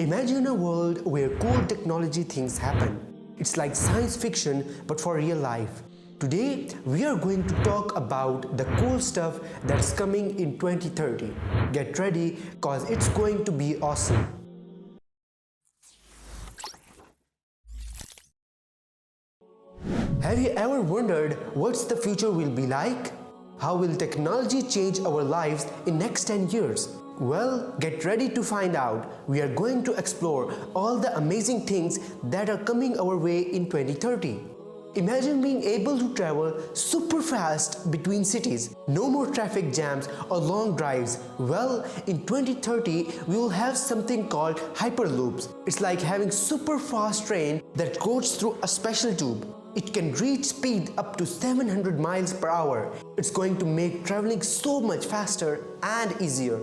Imagine a world where cool technology things happen. It's like science fiction but for real life. Today, we are going to talk about the cool stuff that's coming in 2030. Get ready, cause it's going to be awesome. Have you ever wondered what's the future will be like? How will technology change our lives in next 10 years? Well, get ready to find out. We are going to explore all the amazing things that are coming our way in 2030. Imagine being able to travel super fast between cities. No more traffic jams or long drives. Well, in 2030, we will have something called Hyperloops. It's like having super fast train that goes through a special tube. It can reach speed up to 700 miles per hour. It's going to make traveling so much faster and easier.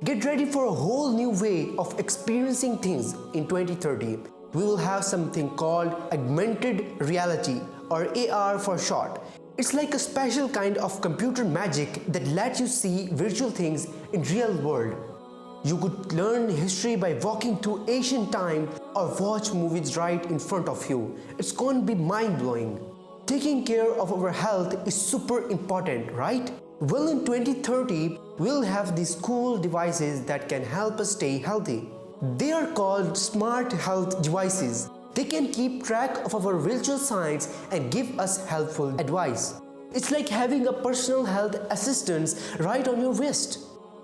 Get ready for a whole new way of experiencing things in 2030. We will have something called augmented reality, or AR for short. It's like a special kind of computer magic that lets you see virtual things in real world. You could learn history by walking through ancient time or watch movies right in front of you. It's going to be mind-blowing. Taking care of our health is super important, right? Well, in 2030, we'll have these cool devices that can help us stay healthy. They are called smart health devices. They can keep track of our vital signs and give us helpful advice. It's like having a personal health assistant right on your wrist.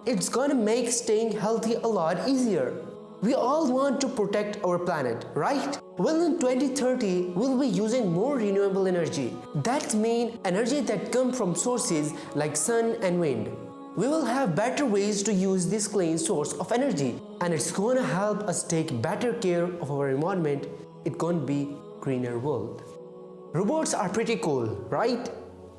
It's gonna make staying healthy a lot easier. We all want to protect our planet, right? Well, in 2030, we'll be using more renewable energy. That means energy that comes from sources like sun and wind. We will have better ways to use this clean source of energy, and it's gonna help us take better care of our environment. It's gonna be a greener world. Robots are pretty cool, right?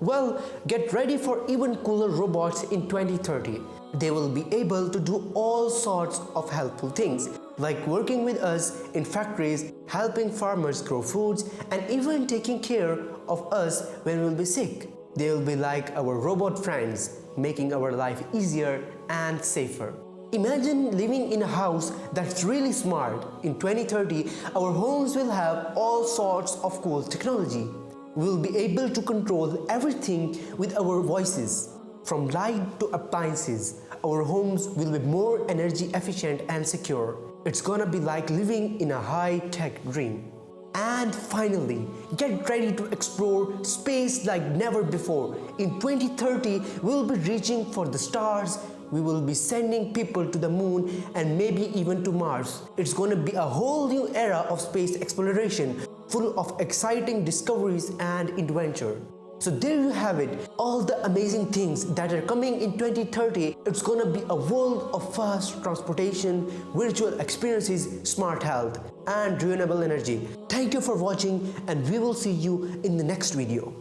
Well, get ready for even cooler robots in 2030. They will be able to do all sorts of helpful things, like working with us in factories, helping farmers grow foods, and even taking care of us when we'll be sick. They will be like our robot friends, making our life easier and safer. Imagine living in a house that's really smart. In 2030, our homes will have all sorts of cool technology. We'll be able to control everything with our voices. From light to appliances, our homes will be more energy efficient and secure. It's gonna be like living in a high-tech dream. And finally, get ready to explore space like never before. In 2030, we'll be reaching for the stars. We will be sending people to the moon and maybe even to Mars. It's gonna be a whole new era of space exploration, full of exciting discoveries and adventure. So there you have it, all the amazing things that are coming in 2030. It's gonna be a world of fast transportation, virtual experiences, smart health, and renewable energy. Thank you for watching, and we will see you in the next video.